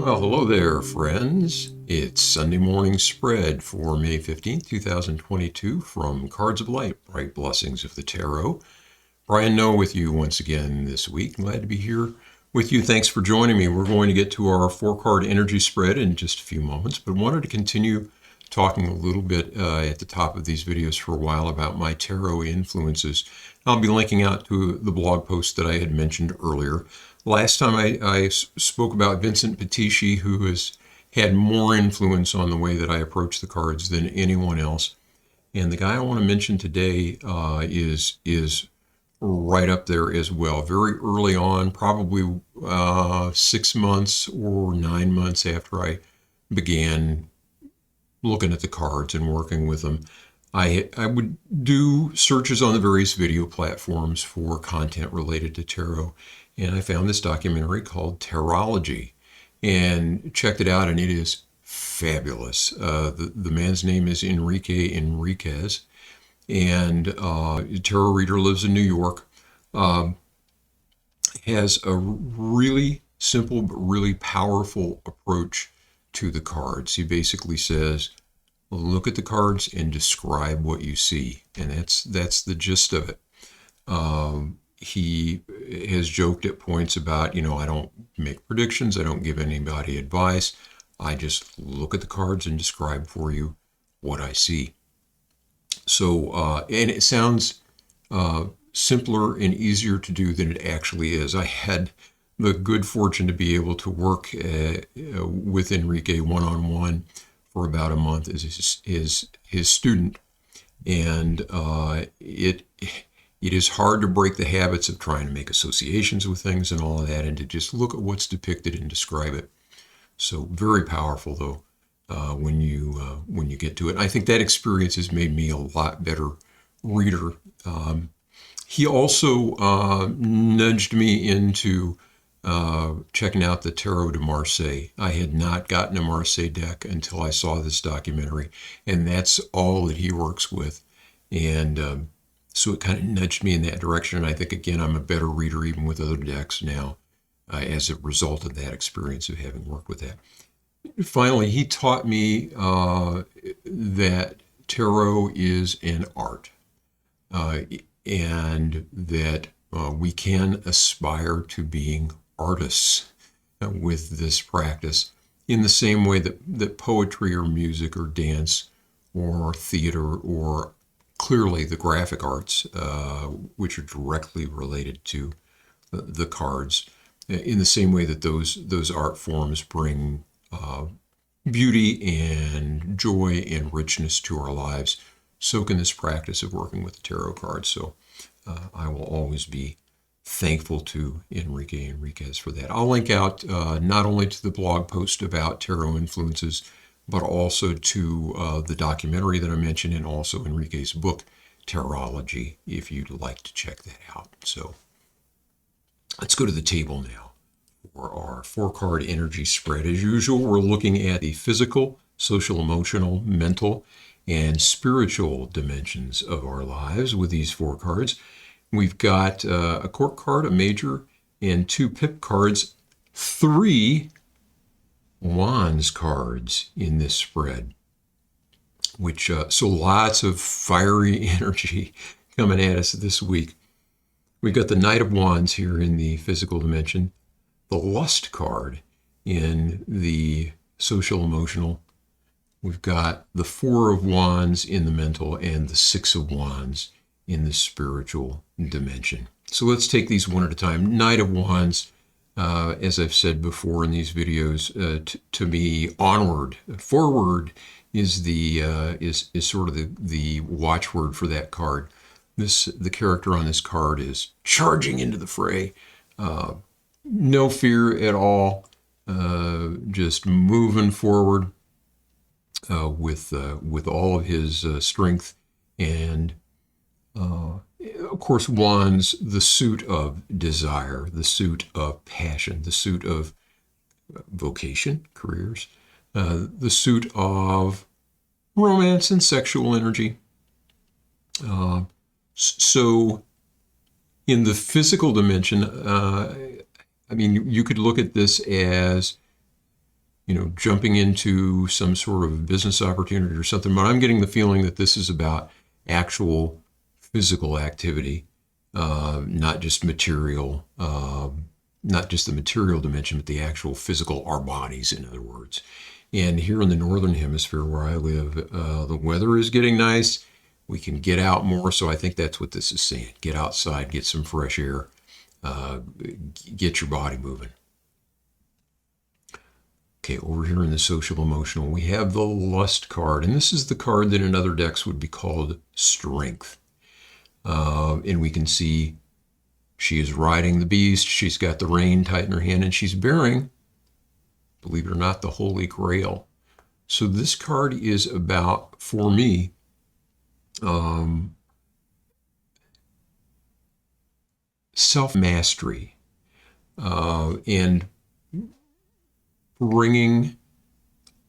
Well, hello there, friends. It's Sunday morning spread for May 15th, 2022 from Cards of Light, Bright Blessings of the Tarot. Brian Noe with you once again this week. Glad to be here with you. Thanks for joining me. We're going to get to our four-card energy spread in just a few moments, but wanted to continue talking a little bit at the top of these videos for a while about my tarot influences. I'll be linking out to the blog post that I had mentioned earlier. Last time I spoke about Vincent Petici, who has had more influence on the way that I approach the cards than anyone else. And the guy I want to mention today is right up there as well. Very early on, probably 6 months or 9 months after I began looking at the cards and working with them, I would do searches on the various video platforms for content related to tarot. And I found this documentary called Tarology and checked it out, and it is fabulous. The man's name is Enriquez, and a tarot reader, lives in New York, has a really simple but really powerful approach to the cards. He basically says, look at the cards and describe what you see. And that's the gist of it. He has joked at points about, I don't make predictions. I don't give anybody advice. I just look at the cards and describe for you what I see. So, and it sounds simpler and easier to do than it actually is. I had the good fortune to be able to work with Enrique one-on-one for about a month as his student, and it is hard to break the habits of trying to make associations with things and all of that, and to just look at what's depicted and describe it. So very powerful, though, when you get to it. I think that experience has made me a lot better reader. He also nudged me into checking out the Tarot de Marseille. I had not gotten a Marseille deck until I saw this documentary, and that's all that he works with. And so it kind of nudged me in that direction. And I think, again, I'm a better reader even with other decks now as a result of that experience of having worked with that. Finally, he taught me that tarot is an art, and that we can aspire to being artists with this practice in the same way that poetry or music or dance or theater or clearly the graphic arts, which are directly related to the cards, in the same way that those art forms bring beauty and joy and richness to our lives, so can this practice of working with the tarot cards. So I will always be thankful to Enriquez for that. I'll link out not only to the blog post about tarot influences, but also to the documentary that I mentioned, and also Enrique's book, Tarology, if you'd like to check that out. So let's go to the table now for our four-card energy spread. As usual, we're looking at the physical, social, emotional, mental, and spiritual dimensions of our lives with these four cards. We've got a court card, a major, and two pip cards, three wands cards in this spread, which so lots of fiery energy coming at us this week. We've got the Knight of Wands here in the physical dimension, the Lust card in the social emotional. We've got the Four of Wands in the mental and the Six of Wands in the spiritual dimension. So let's take these one at a time. Knight of Wands, as I've said before in these videos, to me, onward, forward is the is sort of the watchword for that card. The character on this card is charging into the fray, no fear at all, just moving forward with all of his strength. And of course, wands, the suit of desire, the suit of passion, the suit of vocation, careers, the suit of romance and sexual energy. So in the physical dimension, I mean, you could look at this as jumping into some sort of business opportunity or something, but I'm getting the feeling that this is about actual physical activity, not just material, not just the material dimension, but the actual physical, our bodies, in other words. And here in the Northern Hemisphere where I live, the weather is getting nice. We can get out more, so I think that's what this is saying. Get outside, get some fresh air, get your body moving. Okay, over here in the social emotional, we have the lust card, and this is the card that in other decks would be called strength. And we can see she is riding the beast. She's got the rein tight in her hand, and she's bearing, believe it or not, the Holy Grail. So this card is about, for me, self-mastery and bringing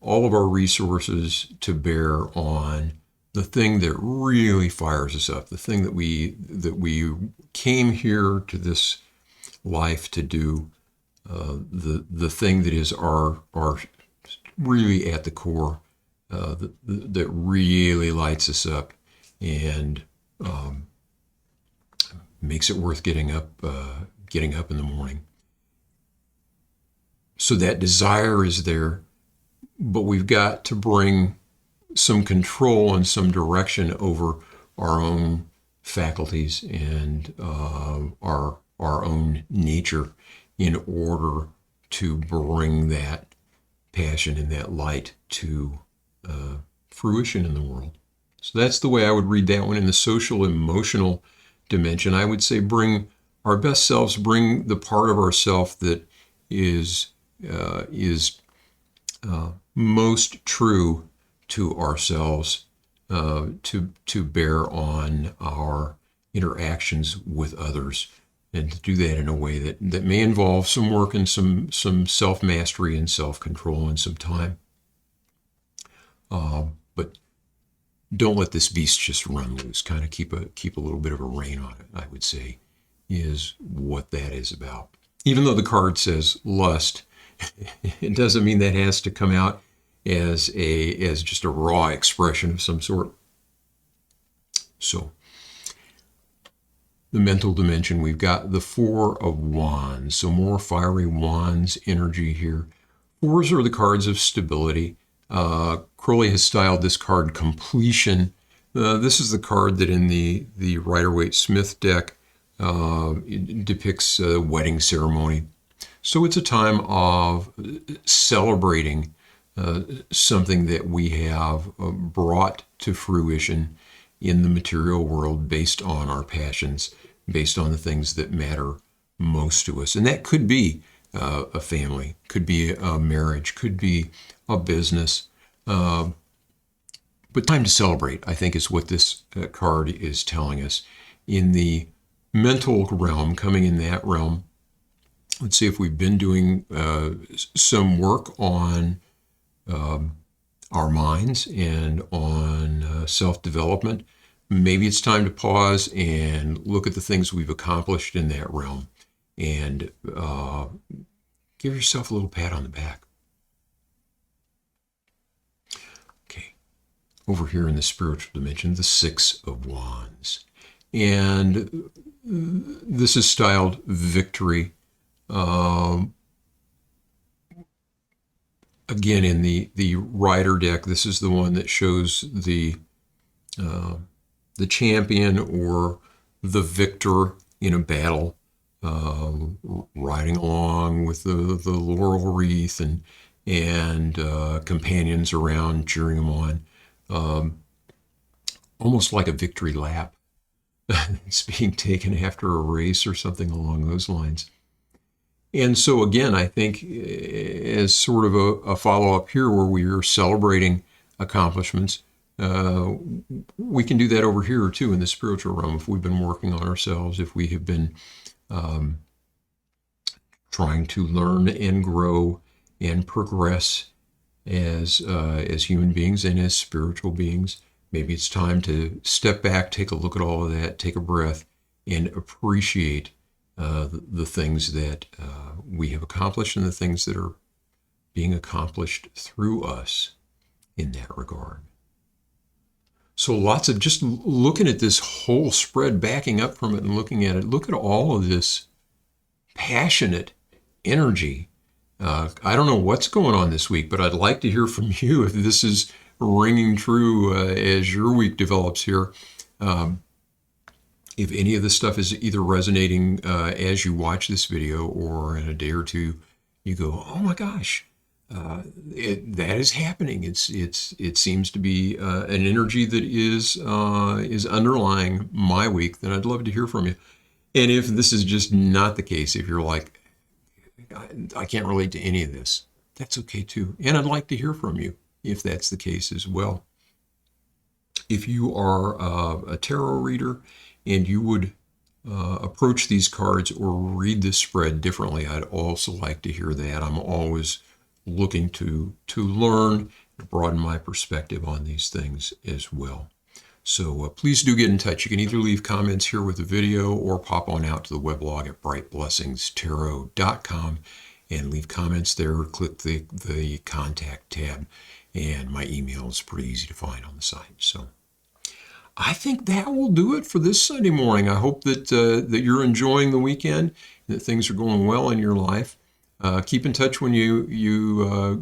all of our resources to bear on the thing that really fires us up, the thing that we came here to this life to do, the thing that is our really at the core, that really lights us up and makes it worth getting up in the morning. So that desire is there, but we've got to bring some control and some direction over our own faculties and our own nature in order to bring that passion and that light to fruition in the world. So that's the way I would read that one. In the social emotional dimension, I would say bring our best selves, bring the part of ourself that is most true to ourselves to bear on our interactions with others, and to do that in a way that may involve some work and some self-mastery and self-control and some time. But don't let this beast just run loose. Kind of keep a little bit of a rein on it, I would say, is what that is about. Even though the card says lust, it doesn't mean that has to come out as just a raw expression of some sort. So the mental dimension, we've got the Four of Wands, so more fiery wands energy here. Fours are the cards of stability. Crowley has styled this card completion. This is the card that in the Rider-Waite-Smith deck depicts a wedding ceremony. So it's a time of celebrating something that we have brought to fruition in the material world based on our passions, based on the things that matter most to us. And that could be a family, could be a marriage, could be a business. But time to celebrate, I think, is what this card is telling us. In the mental realm, coming in that realm, let's see if we've been doing some work on our minds and on self-development. Maybe it's time to pause and look at the things we've accomplished in that realm and give yourself a little pat on the back. Okay, over here in the spiritual dimension, the Six of Wands. And this is styled victory. Again, in the Rider deck, this is the one that shows the champion or the victor in a battle, riding along with the laurel wreath and companions around cheering him on, almost like a victory lap. It's being taken after a race or something along those lines. And so again, I think as sort of a follow-up here where we are celebrating accomplishments, we can do that over here too in the spiritual realm if we've been working on ourselves, if we have been trying to learn and grow and progress as human beings and as spiritual beings. Maybe it's time to step back, take a look at all of that, take a breath, and appreciate the things that we have accomplished and the things that are being accomplished through us in that regard. So lots of just looking at this whole spread, backing up from it and looking at it, look at all of this passionate energy. I don't know what's going on this week, but I'd like to hear from you if this is ringing true as your week develops here. If any of this stuff is either resonating as you watch this video, or in a day or two, you go, "Oh my gosh, that is happening." It seems to be an energy that is underlying my week. Then I'd love to hear from you. And if this is just not the case, if you're like, I can't relate to any of this, that's okay too. And I'd like to hear from you if that's the case as well. If you are a tarot reader and you would approach these cards or read this spread differently, I'd also like to hear that. I'm always looking to learn, broaden my perspective on these things as well. So please do get in touch. You can either leave comments here with the video or pop on out to the weblog at brightblessingstarot.com and leave comments there. Click the contact tab, and my email is pretty easy to find on the site. So I think that will do it for this Sunday morning. I hope that you're enjoying the weekend and that things are going well in your life. Keep in touch when you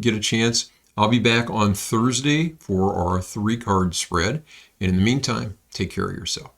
get a chance. I'll be back on Thursday for our 3-card spread. And in the meantime, take care of yourself.